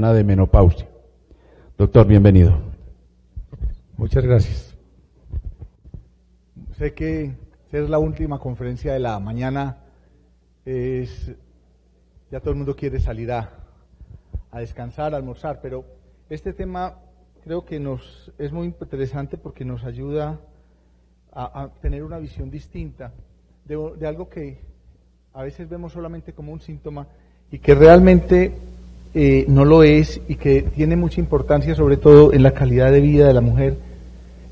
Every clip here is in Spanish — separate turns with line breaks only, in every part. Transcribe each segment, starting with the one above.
Panamericana de Menopausia. Doctor, bienvenido.
Muchas gracias. Sé que es la última conferencia de la mañana, ya todo el mundo quiere salir a descansar, a almorzar, pero este tema creo que es muy interesante porque nos ayuda a tener una visión distinta de algo que a veces vemos solamente como un síntoma y que realmente no lo es, y que tiene mucha importancia sobre todo en la calidad de vida de la mujer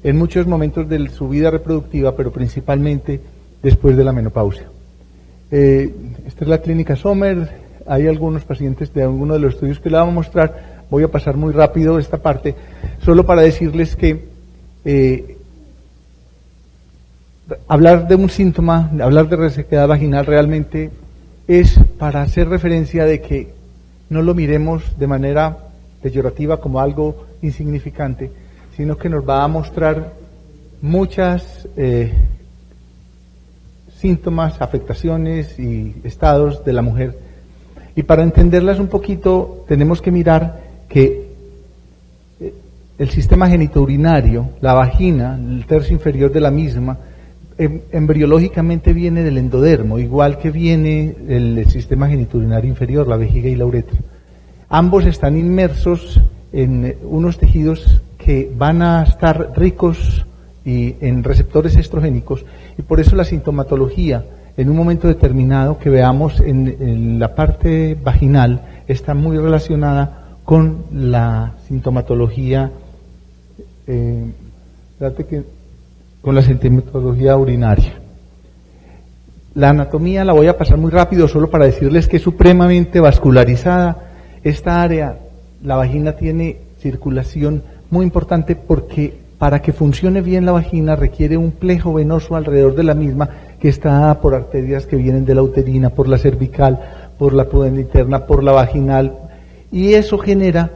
en muchos momentos de su vida reproductiva, pero principalmente después de la menopausia. Esta es la clínica Sommer. Hay algunos pacientes de algunos de los estudios que le vamos a mostrar. Voy a pasar muy rápido esta parte, solo para decirles que hablar de un síntoma, hablar de resequedad vaginal realmente es para hacer referencia de que no lo miremos de manera peyorativa como algo insignificante, sino que nos va a mostrar muchas síntomas, afectaciones y estados de la mujer. Y para entenderlas un poquito tenemos que mirar que el sistema genitourinario, la vagina, el tercio inferior de la misma, embriológicamente viene del endodermo, igual que viene el sistema genitourinario inferior, la vejiga y la uretra. Ambos están inmersos en unos tejidos que van a estar ricos y en receptores estrogénicos, y por eso la sintomatología en un momento determinado que veamos en la parte vaginal está muy relacionada con la sintomatología urinaria. La anatomía la voy a pasar muy rápido solo para decirles que es supremamente vascularizada. Esta área, la vagina, tiene circulación muy importante porque para que funcione bien la vagina requiere un plejo venoso alrededor de la misma, que está por arterias que vienen de la uterina, por la cervical, por la pudenda interna, por la vaginal, y eso genera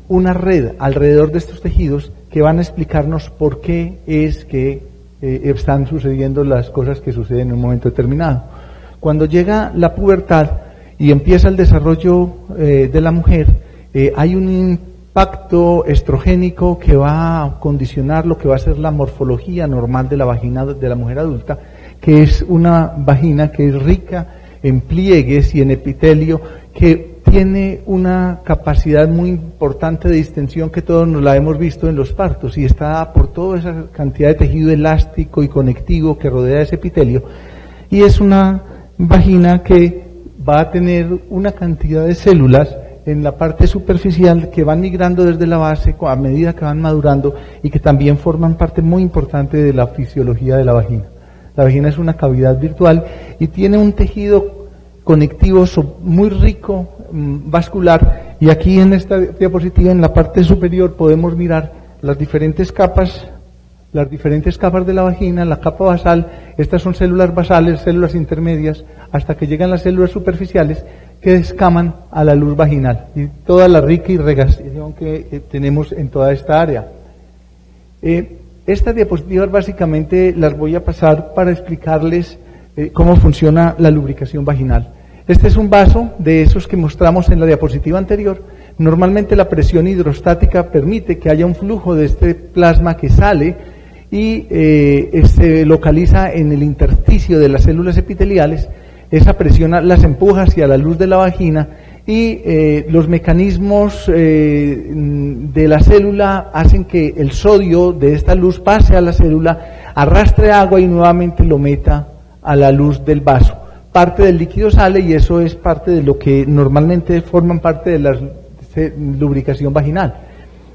una red alrededor de estos tejidos que van a explicarnos por qué es que están sucediendo las cosas que suceden en un momento determinado. Cuando llega la pubertad y empieza el desarrollo de la mujer, hay un impacto estrogénico que va a condicionar lo que va a ser la morfología normal de la vagina de la mujer adulta, que es una vagina que es rica en pliegues y en epitelio, que tiene una capacidad muy importante de distensión que todos nos la hemos visto en los partos, y está por toda esa cantidad de tejido elástico y conectivo que rodea ese epitelio, y es una vagina que va a tener una cantidad de células en la parte superficial que van migrando desde la base a medida que van madurando y que también forman parte muy importante de la fisiología de la vagina. La vagina es una cavidad virtual y tiene un tejido conectivo muy rico, vascular, y aquí en esta diapositiva en la parte superior podemos mirar las diferentes capas de la vagina. La capa basal, estas son células basales, células intermedias, hasta que llegan las células superficiales que escaman a la luz vaginal, y toda la rica irrigación que tenemos en toda esta área. Estas diapositivas básicamente las voy a pasar para explicarles cómo funciona la lubricación vaginal. Este es un vaso de esos que mostramos en la diapositiva anterior. Normalmente la presión hidrostática permite que haya un flujo de este plasma que sale y se localiza en el intersticio de las células epiteliales. Esa presión las empuja hacia la luz de la vagina, y los mecanismos de la célula hacen que el sodio de esta luz pase a la célula, arrastre agua y nuevamente lo meta a la luz del vaso. Parte del líquido sale, y eso es parte de lo que normalmente forman parte de la lubricación vaginal.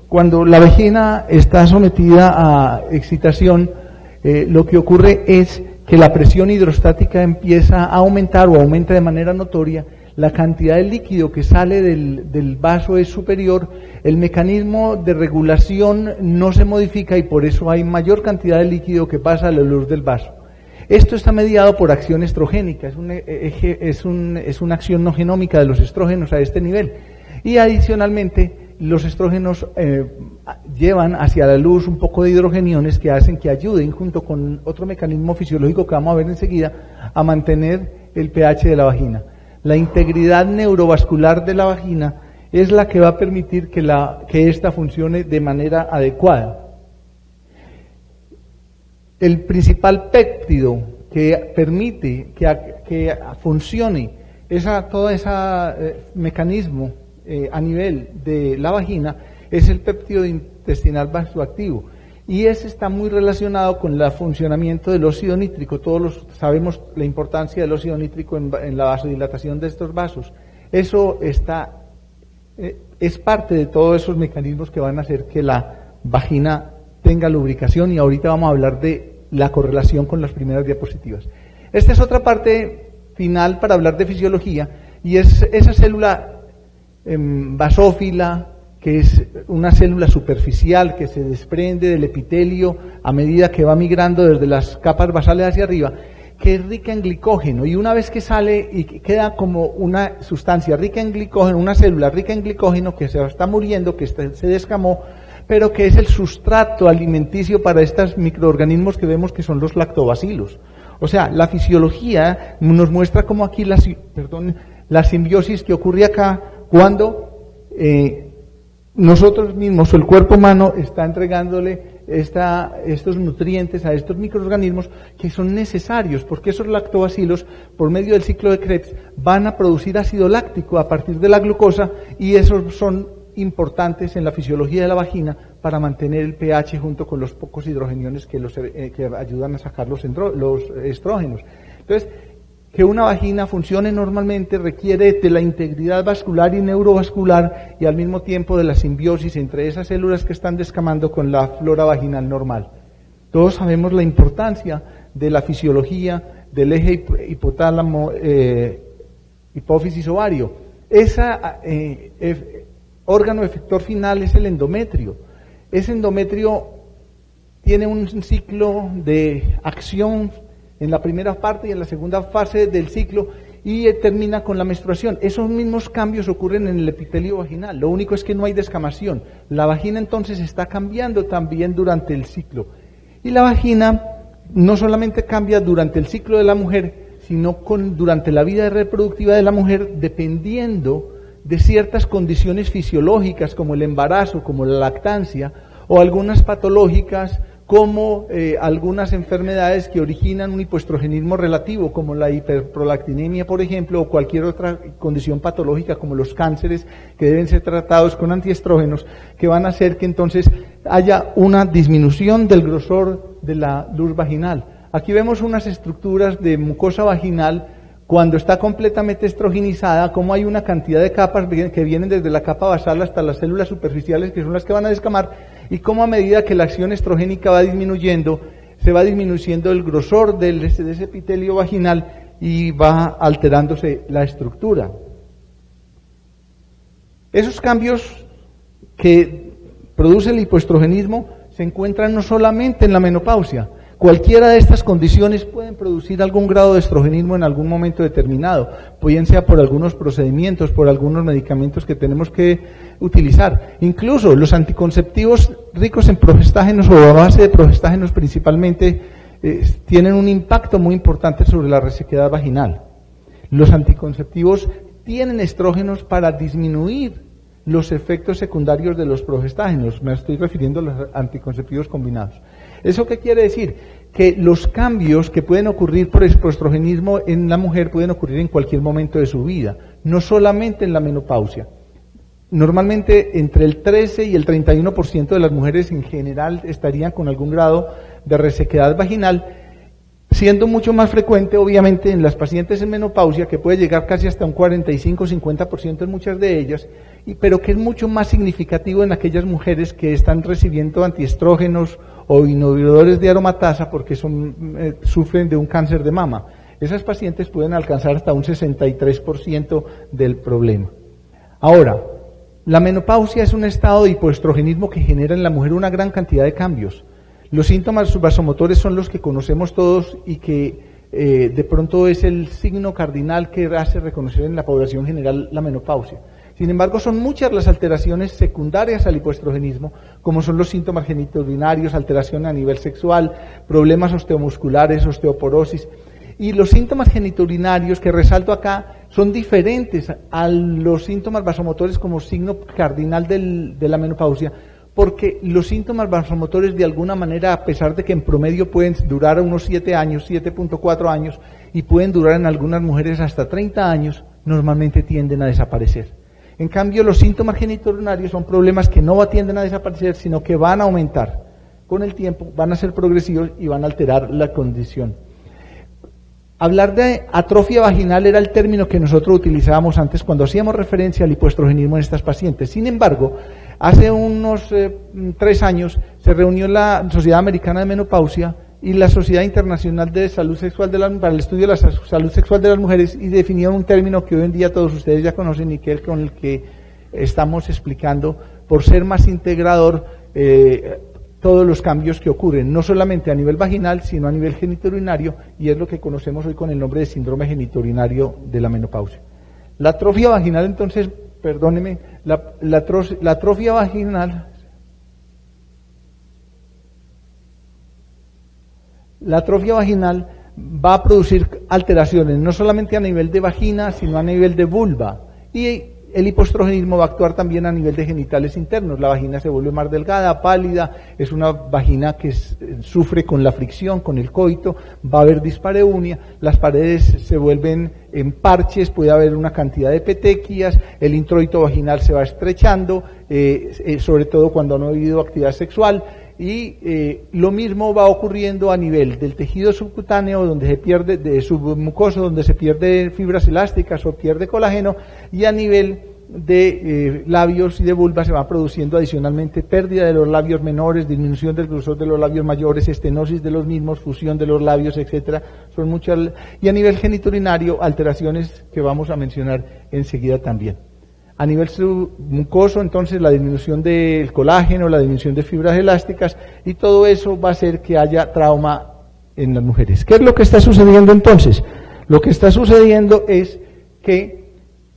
Cuando la vagina está sometida a excitación, lo que ocurre es que la presión hidrostática empieza a aumentar, o aumenta de manera notoria. La cantidad de líquido que sale del vaso es superior, el mecanismo de regulación no se modifica, y por eso hay mayor cantidad de líquido que pasa a la luz del vaso. Esto está mediado por acción estrogénica, es una acción no genómica de los estrógenos a este nivel, y adicionalmente los estrógenos llevan hacia la luz un poco de hidrogeniones que hacen que ayuden, junto con otro mecanismo fisiológico que vamos a ver enseguida, a mantener el pH de la vagina. La integridad neurovascular de la vagina es la que va a permitir que esta funcione de manera adecuada. El principal péptido que permite que funcione todo ese mecanismo a nivel de la vagina es el péptido intestinal vasoactivo, y ese está muy relacionado con el funcionamiento del óxido nítrico. Todos sabemos la importancia del óxido nítrico en la vasodilatación de estos vasos. Eso es parte de todos esos mecanismos que van a hacer que la vagina tenga lubricación, y ahorita vamos a hablar de la correlación con las primeras diapositivas. Esta es otra parte final para hablar de fisiología, y es esa célula basófila, que es una célula superficial que se desprende del epitelio a medida que va migrando desde las capas basales hacia arriba, que es rica en glicógeno, y una vez que sale y queda como una sustancia rica en glicógeno, una célula rica en glicógeno que se está muriendo, que se descamó, pero que es el sustrato alimenticio para estos microorganismos que vemos que son los lactobacilos. O sea, la fisiología nos muestra cómo aquí la simbiosis que ocurre acá cuando nosotros mismos, o el cuerpo humano, está entregándole estos nutrientes a estos microorganismos que son necesarios, porque esos lactobacilos, por medio del ciclo de Krebs, van a producir ácido láctico a partir de la glucosa, y esos son importantes en la fisiología de la vagina para mantener el pH junto con los pocos hidrogeniones que ayudan a sacar los estrógenos. Entonces, que una vagina funcione normalmente requiere de la integridad vascular y neurovascular, y al mismo tiempo de la simbiosis entre esas células que están descamando con la flora vaginal normal. Todos sabemos la importancia de la fisiología del eje hipotálamo, hipófisis, ovario. Órgano efector final es el endometrio. Ese endometrio tiene un ciclo de acción en la primera parte y en la segunda fase del ciclo, y termina con la menstruación. Esos mismos cambios ocurren en el epitelio vaginal, lo único es que no hay descamación. La vagina entonces está cambiando también durante el ciclo. Y la vagina no solamente cambia durante el ciclo de la mujer, sino durante la vida reproductiva de la mujer, dependiendo de ciertas condiciones fisiológicas como el embarazo, como la lactancia, o algunas patológicas como algunas enfermedades que originan un hipoestrogenismo relativo, como la hiperprolactinemia, por ejemplo, o cualquier otra condición patológica como los cánceres, que deben ser tratados con antiestrógenos, que van a hacer que entonces haya una disminución del grosor de la luz vaginal. Aquí vemos unas estructuras de mucosa vaginal cuando está completamente estrogenizada, como hay una cantidad de capas que vienen desde la capa basal hasta las células superficiales, que son las que van a descamar, y como a medida que la acción estrogénica va disminuyendo, se va disminuyendo el grosor de ese epitelio vaginal y va alterándose la estructura. Esos cambios que produce el hipoestrogenismo se encuentran no solamente en la menopausia. Cualquiera de estas condiciones pueden producir algún grado de estrogenismo en algún momento determinado, bien sea por algunos procedimientos, por algunos medicamentos que tenemos que utilizar. Incluso los anticonceptivos ricos en progestágenos, o a base de progestágenos principalmente, tienen un impacto muy importante sobre la resequedad vaginal. Los anticonceptivos tienen estrógenos para disminuir los efectos secundarios de los progestágenos. Me estoy refiriendo a los anticonceptivos combinados. ¿Eso qué quiere decir? Que los cambios que pueden ocurrir por estrogenismo en la mujer pueden ocurrir en cualquier momento de su vida, no solamente en la menopausia. Normalmente entre el 13 y el 31% de las mujeres en general estarían con algún grado de resequedad vaginal, siendo mucho más frecuente obviamente en las pacientes en menopausia, que puede llegar casi hasta un 45-50% en muchas de ellas, pero que es mucho más significativo en aquellas mujeres que están recibiendo antiestrógenos o inhibidores de aromatasa porque sufren de un cáncer de mama. Esas pacientes pueden alcanzar hasta un 63% del problema. Ahora, la menopausia es un estado de hipoestrogenismo que genera en la mujer una gran cantidad de cambios. Los síntomas vasomotores son los que conocemos todos y que de pronto es el signo cardinal que hace reconocer en la población general la menopausia. Sin embargo, son muchas las alteraciones secundarias al hipoestrogenismo, como son los síntomas genitourinarios, alteración a nivel sexual, problemas osteomusculares, osteoporosis, Y los síntomas genitourinarios que resalto acá son diferentes a los síntomas vasomotores como signo cardinal de la menopausia, porque los síntomas vasomotores de alguna manera, a pesar de que en promedio pueden durar unos 7 años, 7.4 años, y pueden durar en algunas mujeres hasta 30 años, normalmente tienden a desaparecer. En cambio, los síntomas genitourinarios son problemas que no tienden a desaparecer, sino que van a aumentar. Con el tiempo van a ser progresivos y van a alterar la condición. Hablar de atrofia vaginal era el término que nosotros utilizábamos antes cuando hacíamos referencia al hipoestrogenismo en estas pacientes. Sin embargo, hace unos 3 años se reunió la Sociedad Americana de Menopausia y la Sociedad Internacional de Salud Sexual para el estudio de la salud sexual de las mujeres, y definieron un término que hoy en día todos ustedes ya conocen y que es con el que estamos explicando, por ser más integrador, todos los cambios que ocurren, no solamente a nivel vaginal, sino a nivel genitourinario, y es lo que conocemos hoy con el nombre de síndrome genitourinario de la menopausia. La atrofia vaginal, entonces, perdóneme, la atrofia vaginal, va a producir alteraciones, no solamente a nivel de vagina, sino a nivel de vulva, y el hipoestrogenismo va a actuar también a nivel de genitales internos. La vagina se vuelve más delgada, pálida, es una vagina que sufre con la fricción, con el coito, va a haber dispareunia, las paredes se vuelven en parches, puede haber una cantidad de petequias, el introito vaginal se va estrechando, sobre todo cuando no ha habido actividad sexual, y lo mismo va ocurriendo a nivel del tejido subcutáneo, donde se pierde, de submucoso, donde se pierde fibras elásticas o pierde colágeno, y a nivel de labios y de vulva se va produciendo adicionalmente pérdida de los labios menores, disminución del grosor de los labios mayores, estenosis de los mismos, fusión de los labios, etcétera. Son muchas, y a nivel genitourinario, alteraciones que vamos a mencionar enseguida también. A nivel submucoso, entonces, la disminución del colágeno, la disminución de fibras elásticas, y todo eso va a hacer que haya trauma en las mujeres. ¿Qué es lo que está sucediendo entonces? Lo que está sucediendo es que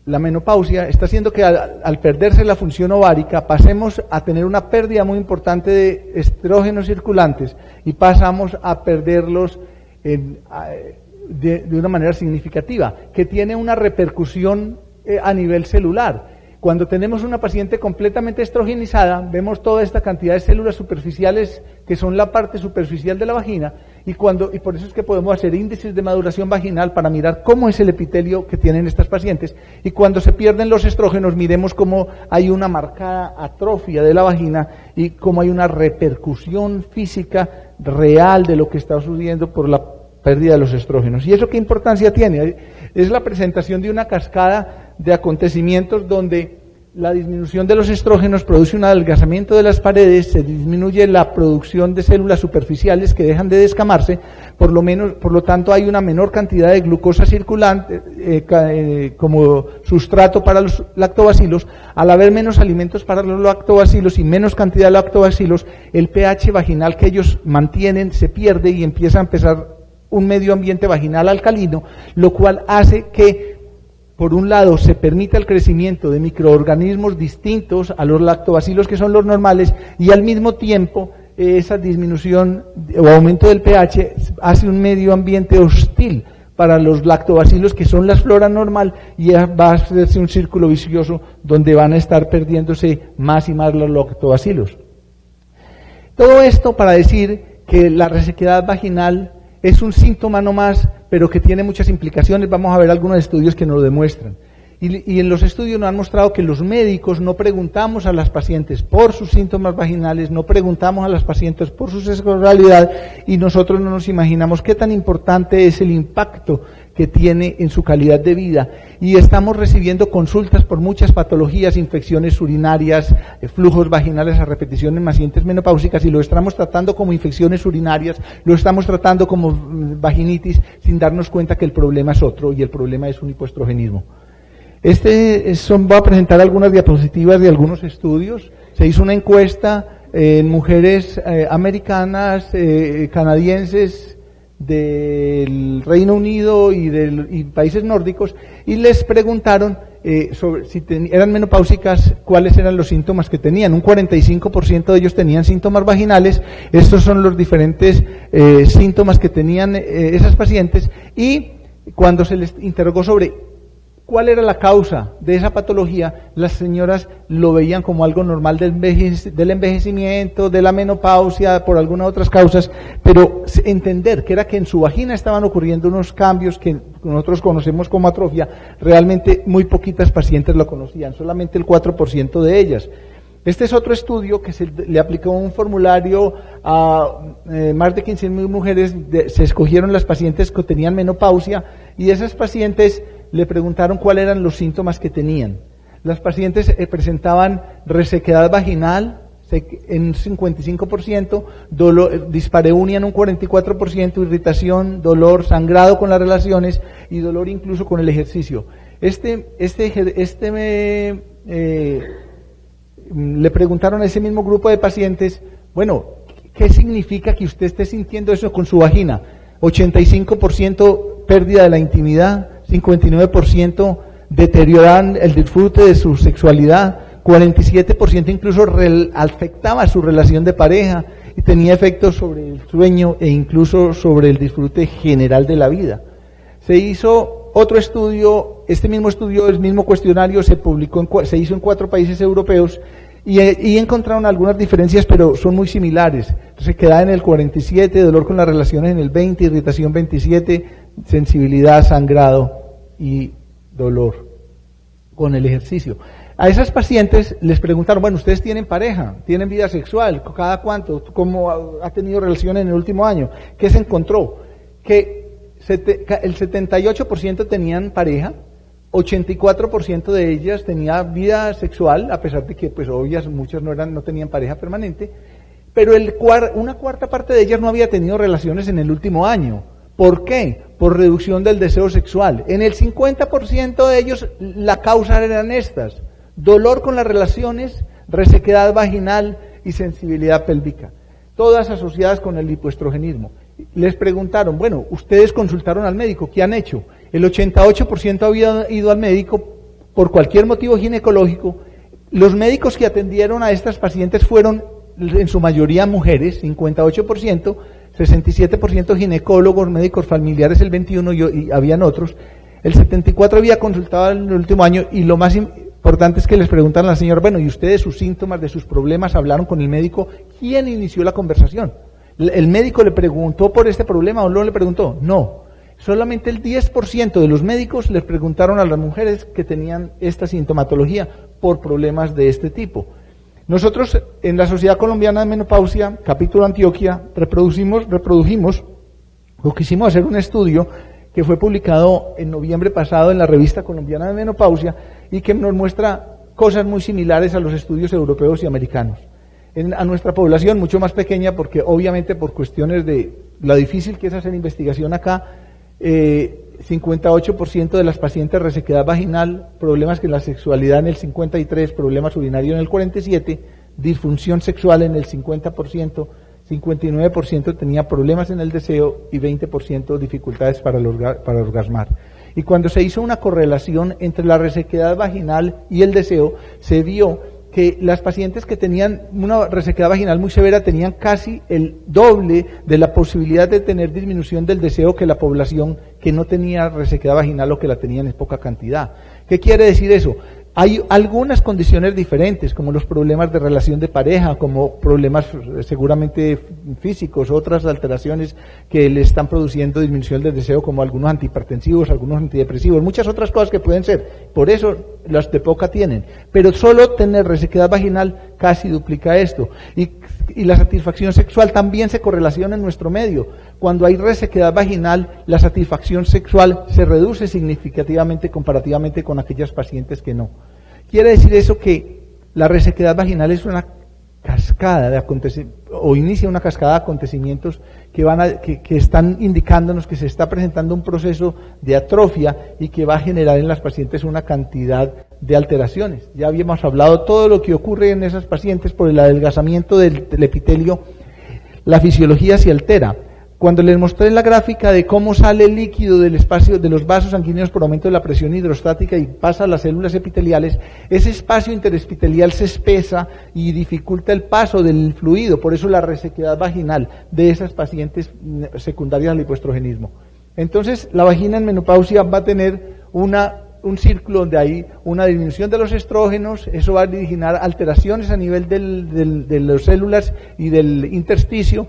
la menopausia está haciendo que al perderse la función ovárica pasemos a tener una pérdida muy importante de estrógenos circulantes y pasamos a perderlos de una manera significativa, que tiene una repercusión a nivel celular. Cuando tenemos una paciente completamente estrogenizada, vemos toda esta cantidad de células superficiales que son la parte superficial de la vagina, y por eso es que podemos hacer índices de maduración vaginal para mirar cómo es el epitelio que tienen estas pacientes, y cuando se pierden los estrógenos miremos cómo hay una marcada atrofia de la vagina y cómo hay una repercusión física real de lo que está sucediendo por la pérdida de los estrógenos. ¿Y eso qué importancia tiene? Es la presentación de una cascada de acontecimientos donde la disminución de los estrógenos produce un adelgazamiento de las paredes, se disminuye la producción de células superficiales que dejan de descamarse, por lo tanto hay una menor cantidad de glucosa circulante como sustrato para los lactobacilos. Al haber menos alimentos para los lactobacilos y menos cantidad de lactobacilos, el pH vaginal que ellos mantienen se pierde y empieza a empezar un medio ambiente vaginal alcalino, lo cual hace que, por un lado, se permita el crecimiento de microorganismos distintos a los lactobacilos que son los normales, y al mismo tiempo esa disminución o aumento del pH hace un medio ambiente hostil para los lactobacilos que son la flora normal, y va a hacerse un círculo vicioso donde van a estar perdiéndose más y más los lactobacilos. Todo esto para decir que la resequedad vaginal es un síntoma no más, pero que tiene muchas implicaciones. Vamos a ver algunos estudios que nos lo demuestran. Y en los estudios nos han mostrado que los médicos no preguntamos a las pacientes por sus síntomas vaginales, no preguntamos a las pacientes por su sexualidad, y nosotros no nos imaginamos qué tan importante es el impacto que tiene en su calidad de vida. Y estamos recibiendo consultas por muchas patologías, infecciones urinarias, flujos vaginales a repetición en pacientes menopáusicas, y lo estamos tratando como infecciones urinarias, lo estamos tratando como vaginitis, sin darnos cuenta que el problema es otro, y el problema es un hipoestrogenismo. Voy a presentar algunas diapositivas de algunos estudios. Se hizo una encuesta en mujeres americanas, canadienses, del Reino Unido y países nórdicos, y les preguntaron sobre si eran menopáusicas, cuáles eran los síntomas que tenían. Un 45% de ellos tenían síntomas vaginales. Estos son los diferentes síntomas que tenían esas pacientes, y cuando se les interrogó sobre cuál era la causa de esa patología, las señoras lo veían como algo normal del envejecimiento, de la menopausia, por algunas otras causas, pero entender que era que en su vagina estaban ocurriendo unos cambios que nosotros conocemos como atrofia, realmente muy poquitas pacientes lo conocían, solamente el 4% de ellas. Este es otro estudio que se le aplicó un formulario a más de 15.000 mujeres, se escogieron las pacientes que tenían menopausia, y esas pacientes le preguntaron cuáles eran los síntomas que tenían. Las pacientes presentaban resequedad vaginal en un 55%, dispareunia en un 44%, irritación, dolor, sangrado con las relaciones y dolor incluso con el ejercicio. Le preguntaron a ese mismo grupo de pacientes, bueno, ¿qué significa que usted esté sintiendo eso con su vagina? 85% pérdida de la intimidad, 59% deterioran el disfrute de su sexualidad, 47% incluso afectaba su relación de pareja y tenía efectos sobre el sueño e incluso sobre el disfrute general de la vida. Se hizo otro estudio, el mismo cuestionario se hizo en 4 países europeos y encontraron algunas diferencias, pero son muy similares. Entonces queda en el 47, dolor con las relaciones en el 20, irritación 27, sensibilidad, sangrado y dolor con el ejercicio. A esas pacientes les preguntaron, bueno, ¿ustedes tienen pareja? ¿Tienen vida sexual? ¿Cada cuánto? ¿Cómo ha tenido relaciones en el último año? ¿Qué se encontró? Que el 78% tenían pareja, 84% de ellas tenía vida sexual, a pesar de que, pues, muchas no tenían pareja permanente, pero una cuarta parte de ellas no había tenido relaciones en el último año. ¿Por qué? Por reducción del deseo sexual. En el 50% de ellos la causa eran estas: dolor con las relaciones, resequedad vaginal y sensibilidad pélvica, todas asociadas con el lipoestrogenismo. Les preguntaron, bueno, ustedes consultaron al médico, ¿qué han hecho? El 88% había ido al médico por cualquier motivo ginecológico. Los médicos que atendieron a estas pacientes fueron en su mayoría mujeres, 58%, 67% ginecólogos, médicos familiares el 21% y habían otros. El 74% había consultado en el último año, y lo más importante es que les preguntan a la señora, bueno, ¿y ustedes sus síntomas, de sus problemas, hablaron con el médico? ¿Quién inició la conversación? ¿El médico le preguntó por este problema o no le preguntó? No. Solamente el 10% de los médicos les preguntaron a las mujeres que tenían esta sintomatología por problemas de este tipo. Nosotros en la Sociedad Colombiana de Menopausia, capítulo Antioquia, reprodujimos o quisimos hacer un estudio que fue publicado en noviembre pasado en la Revista Colombiana de Menopausia y que nos muestra cosas muy similares a los estudios europeos y americanos. A nuestra población mucho más pequeña, porque obviamente por cuestiones de lo difícil que es hacer investigación acá, 58% de las pacientes resequedad vaginal, problemas con la sexualidad en el 53%, problemas urinarios en el 47%, disfunción sexual en el 50%, 59% tenía problemas en el deseo y 20% dificultades para orgasmar. Y cuando se hizo una correlación entre la resequedad vaginal y el deseo, se vio que las pacientes que tenían una resequedad vaginal muy severa tenían casi el doble de la posibilidad de tener disminución del deseo que la población que no tenía resequedad vaginal o que la tenían en poca cantidad. ¿Qué quiere decir eso? Hay algunas condiciones diferentes, como los problemas de relación de pareja, como problemas seguramente físicos, otras alteraciones que le están produciendo disminución del deseo, como algunos antihipertensivos, algunos antidepresivos, muchas otras cosas que pueden ser. Por eso las de poca tienen. Pero solo tener resequedad vaginal casi duplica esto. Y la satisfacción sexual también se correlaciona en nuestro medio. Cuando hay resequedad vaginal, la satisfacción sexual se reduce significativamente comparativamente con aquellas pacientes que no. Quiere decir eso que la resequedad vaginal es una cascada de acontecimientos, o inicia una cascada de acontecimientos que están indicándonos que se está presentando un proceso de atrofia y que va a generar en las pacientes una cantidad de alteraciones. Ya habíamos hablado todo lo que ocurre en esas pacientes por el adelgazamiento del epitelio. La fisiología se altera. Cuando les mostré la gráfica de cómo sale el líquido del espacio de los vasos sanguíneos por aumento de la presión hidrostática y pasa a las células epiteliales, ese espacio interepitelial se espesa y dificulta el paso del fluido, por eso la resequedad vaginal de esas pacientes secundarias al hipoestrogenismo. Entonces, la vagina en menopausia va a tener un círculo donde hay una disminución de los estrógenos, eso va a originar alteraciones a nivel de las células y del intersticio.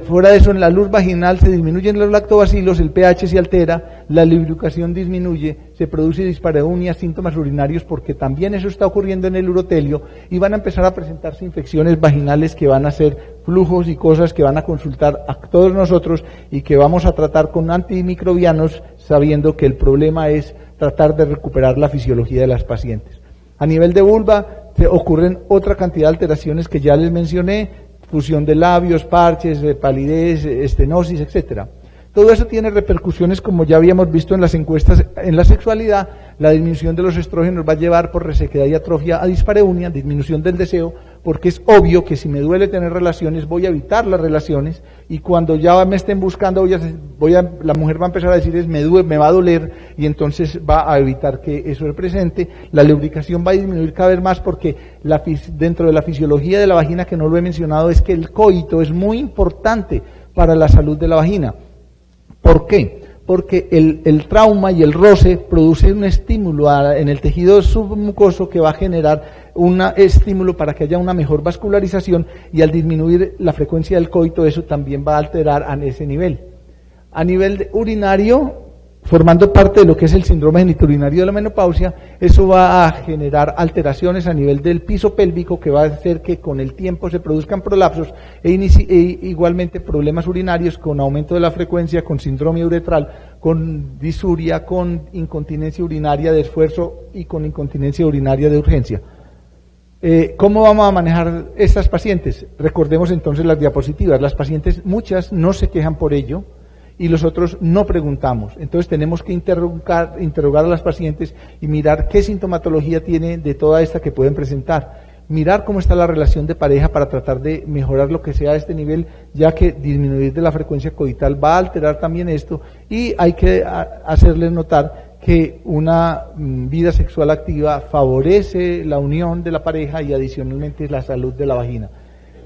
Fuera de eso, en la luz vaginal se disminuyen los lactobacilos, el pH se altera, la lubricación disminuye, se produce dispareunia, síntomas urinarios, porque también eso está ocurriendo en el urotelio, y van a empezar a presentarse infecciones vaginales que van a ser flujos y cosas que van a consultar a todos nosotros y que vamos a tratar con antimicrobianos, sabiendo que el problema es tratar de recuperar la fisiología de las pacientes. A nivel de vulva se ocurren otra cantidad de alteraciones que ya les mencioné, fusión de labios, parches, palidez, estenosis, etcétera. Todo eso tiene repercusiones, como ya habíamos visto en las encuestas, en la sexualidad. La disminución de los estrógenos va a llevar por resequedad y atrofia a dispareunia, disminución del deseo, porque es obvio que si me duele tener relaciones, voy a evitar las relaciones, y cuando ya me estén buscando, la mujer va a empezar a decir, me va a doler, y entonces va a evitar que eso se presente. La lubricación va a disminuir cada vez más, porque dentro de la fisiología de la vagina, que no lo he mencionado, es que el coito es muy importante para la salud de la vagina. ¿Por qué? Porque el trauma y el roce produce un estímulo en el tejido submucoso que va a generar un estímulo para que haya una mejor vascularización, y al disminuir la frecuencia del coito, eso también va a alterar a ese nivel. A nivel urinario, formando parte de lo que es el síndrome genitourinario de la menopausia, eso va a generar alteraciones a nivel del piso pélvico, que va a hacer que con el tiempo se produzcan prolapsos e igualmente problemas urinarios con aumento de la frecuencia, con síndrome uretral, con disuria, con incontinencia urinaria de esfuerzo y con incontinencia urinaria de urgencia. ¿Cómo vamos a manejar estas pacientes? Recordemos entonces las diapositivas. Las pacientes, muchas no se quejan por ello, y los otros no preguntamos. Entonces tenemos que interrogar a las pacientes y mirar qué sintomatología tiene de toda esta que pueden presentar. Mirar cómo está la relación de pareja para tratar de mejorar lo que sea a este nivel, ya que disminuir de la frecuencia coital va a alterar también esto, y hay que hacerles notar que una vida sexual activa favorece la unión de la pareja y adicionalmente la salud de la vagina.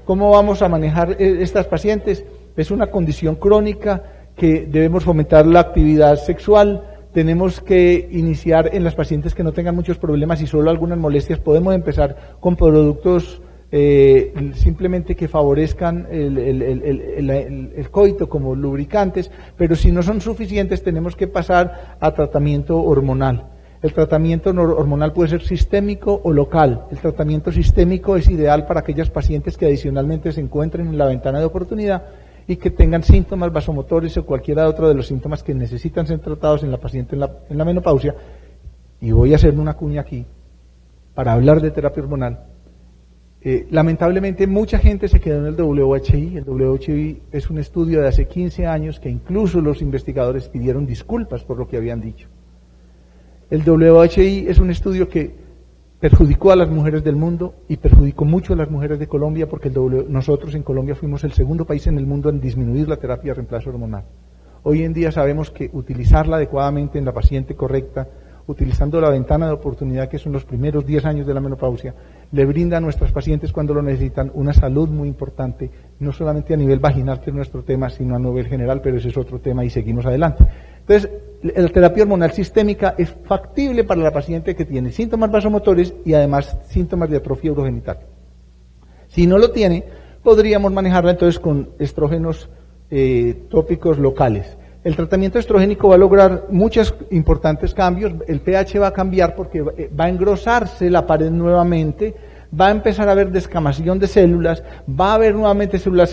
¿Cómo vamos a manejar estas pacientes? Es una condición crónica que debemos fomentar la actividad sexual. Tenemos que iniciar en las pacientes que no tengan muchos problemas y solo algunas molestias. Podemos empezar con productos simplemente que favorezcan el coito como lubricantes, pero si no son suficientes tenemos que pasar a tratamiento hormonal. El tratamiento hormonal puede ser sistémico o local. El tratamiento sistémico es ideal para aquellas pacientes que adicionalmente se encuentren en la ventana de oportunidad y que tengan síntomas vasomotores o cualquiera otro de los síntomas que necesitan ser tratados en la paciente en la menopausia. Y voy a hacer una cuña aquí para hablar de terapia hormonal. Lamentablemente mucha gente se quedó en el WHI. El WHI es un estudio de hace 15 años que incluso los investigadores pidieron disculpas por lo que habían dicho. El WHI es un estudio que perjudicó a las mujeres del mundo y perjudicó mucho a las mujeres de Colombia, porque nosotros en Colombia fuimos el segundo país en el mundo en disminuir la terapia de reemplazo hormonal. Hoy en día sabemos que utilizarla adecuadamente en la paciente correcta, utilizando la ventana de oportunidad que son los primeros 10 años de la menopausia, le brinda a nuestras pacientes cuando lo necesitan una salud muy importante, no solamente a nivel vaginal, que es nuestro tema, sino a nivel general, pero ese es otro tema y seguimos adelante. Entonces, la terapia hormonal sistémica es factible para la paciente que tiene síntomas vasomotores y además síntomas de atrofia urogenital. Si no lo tiene, podríamos manejarla entonces con estrógenos tópicos locales. El tratamiento estrogénico va a lograr muchos importantes cambios. El pH va a cambiar porque va a engrosarse la pared nuevamente, va a empezar a haber descamación de células, va a haber nuevamente células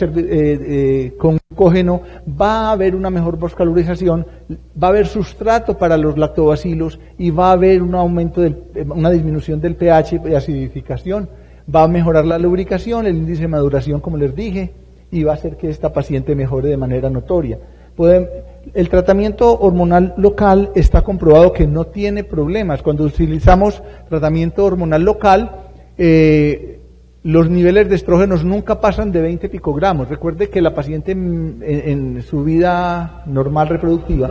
con glucógeno, va a haber una mejor vascularización, va a haber sustrato para los lactobacilos y va a haber un aumento, una disminución del pH y acidificación, va a mejorar la lubricación, el índice de maduración, como les dije, y va a hacer que esta paciente mejore de manera notoria. El tratamiento hormonal local está comprobado que no tiene problemas. Cuando utilizamos tratamiento hormonal local, los niveles de estrógenos nunca pasan de 20 picogramos. Recuerde que la paciente en su vida normal reproductiva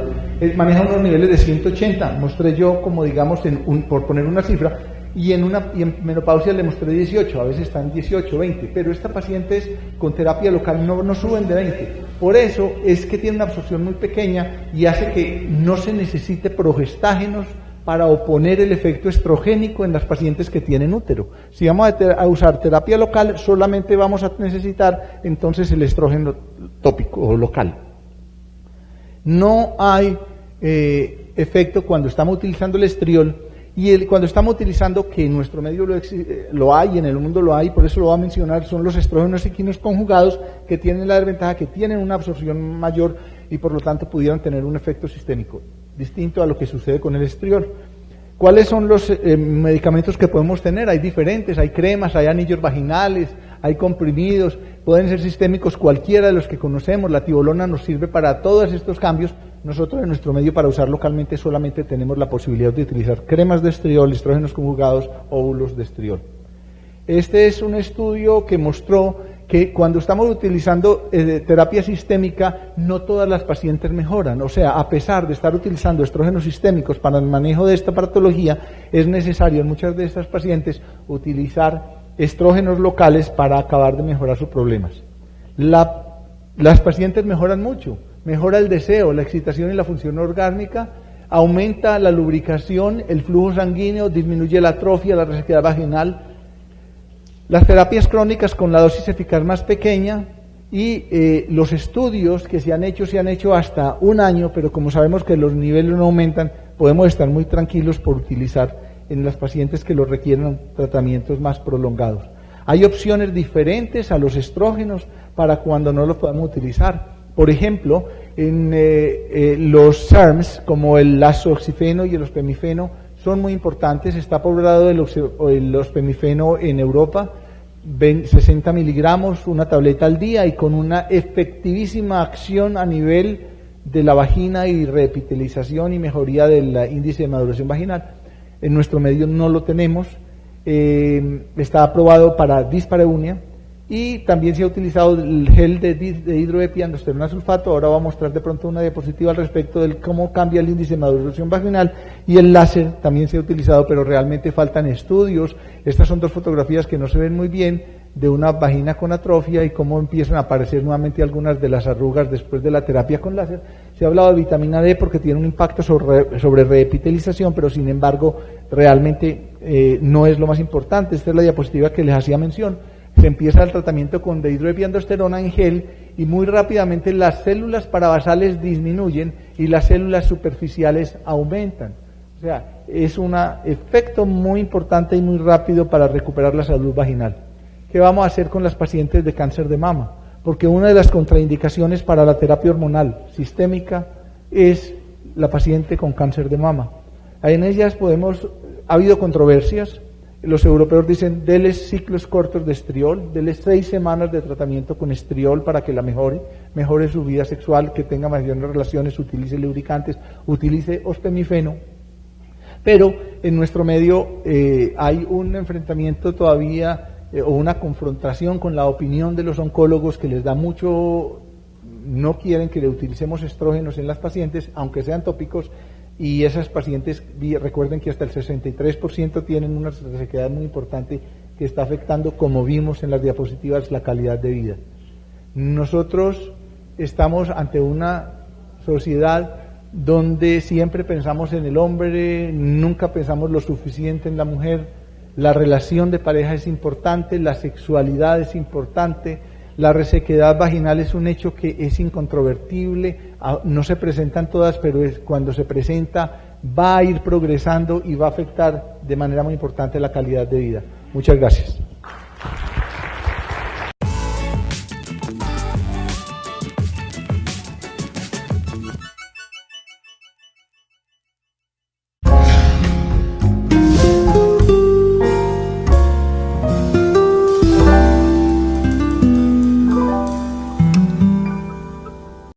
maneja unos niveles de 180. Mostré yo como digamos, por poner una cifra, y en menopausia le mostré 18, a veces están 18, 20, pero esta paciente con terapia local no suben de 20. Por eso es que tiene una absorción muy pequeña y hace que no se necesite progestágenos para oponer el efecto estrogénico en las pacientes que tienen útero. Si vamos a usar terapia local, solamente vamos a necesitar entonces el estrógeno tópico o local. No hay efecto cuando estamos utilizando el estriol, y cuando estamos utilizando, que en nuestro medio lo hay, en el mundo lo hay, por eso lo voy a mencionar, son los estrógenos equinos conjugados, que tienen la desventaja que tienen una absorción mayor y por lo tanto pudieran tener un efecto sistémico, distinto a lo que sucede con el estriol. ¿Cuáles son los medicamentos que podemos tener? Hay diferentes, hay cremas, hay anillos vaginales, hay comprimidos, pueden ser sistémicos, cualquiera de los que conocemos. La tibolona nos sirve para todos estos cambios. Nosotros en nuestro medio para usar localmente solamente tenemos la posibilidad de utilizar cremas de estriol, estrógenos conjugados, óvulos de estriol. Este es un estudio que mostró que cuando estamos utilizando terapia sistémica, no todas las pacientes mejoran. O sea, a pesar de estar utilizando estrógenos sistémicos para el manejo de esta patología, es necesario en muchas de estas pacientes utilizar estrógenos locales para acabar de mejorar sus problemas. Las pacientes mejoran mucho. Mejora el deseo, la excitación y la función orgásmica, aumenta la lubricación, el flujo sanguíneo, disminuye la atrofia, la resequedad vaginal. Las terapias crónicas con la dosis eficaz más pequeña y los estudios que se han hecho hasta un año, pero como sabemos que los niveles no aumentan, podemos estar muy tranquilos por utilizar en las pacientes que lo requieren tratamientos más prolongados. Hay opciones diferentes a los estrógenos para cuando no los podamos utilizar. Por ejemplo, en los SERMs, como el lasoxifeno y el ospemifeno, son muy importantes. Está poblado el ospemifeno en Europa, 60 miligramos, una tableta al día, y con una efectivísima acción a nivel de la vagina y reepitelización y mejoría del índice de maduración vaginal. En nuestro medio no lo tenemos. Está aprobado para dispareunia. Y también se ha utilizado el gel de hidroepiandrosterona sulfato. Ahora voy a mostrar de pronto una diapositiva al respecto de cómo cambia el índice de maduración vaginal. Y el láser también se ha utilizado, pero realmente faltan estudios. Estas son dos fotografías que no se ven muy bien, de una vagina con atrofia y cómo empiezan a aparecer nuevamente algunas de las arrugas después de la terapia con láser. Se ha hablado de vitamina D porque tiene un impacto sobre reepitelización, pero sin embargo realmente no es lo más importante. Esta es la diapositiva que les hacía mención. Se empieza el tratamiento con dehidroepiandrosterona en gel y muy rápidamente las células parabasales disminuyen y las células superficiales aumentan. O sea, es un efecto muy importante y muy rápido para recuperar la salud vaginal. ¿Qué vamos a hacer con las pacientes de cáncer de mama? Porque una de las contraindicaciones para la terapia hormonal sistémica es la paciente con cáncer de mama. En ellas ha habido controversias. Los europeos dicen, denles ciclos cortos de estriol, denles 6 semanas de tratamiento con estriol para que la mejore su vida sexual, que tenga mayores relaciones, utilice lubricantes, utilice ospemifeno. Pero en nuestro medio hay un enfrentamiento todavía o una confrontación con la opinión de los oncólogos que les da mucho, no quieren que le utilicemos estrógenos en las pacientes, aunque sean tópicos. Y esas pacientes, recuerden que hasta el 63% tienen una resequedad muy importante que está afectando, como vimos en las diapositivas, la calidad de vida. Nosotros estamos ante una sociedad donde siempre pensamos en el hombre, nunca pensamos lo suficiente en la mujer. La relación de pareja es importante, la sexualidad es importante. La resequedad vaginal es un hecho que es incontrovertible, no se presentan todas, pero cuando se presenta va a ir progresando y va a afectar de manera muy importante la calidad de vida. Muchas gracias.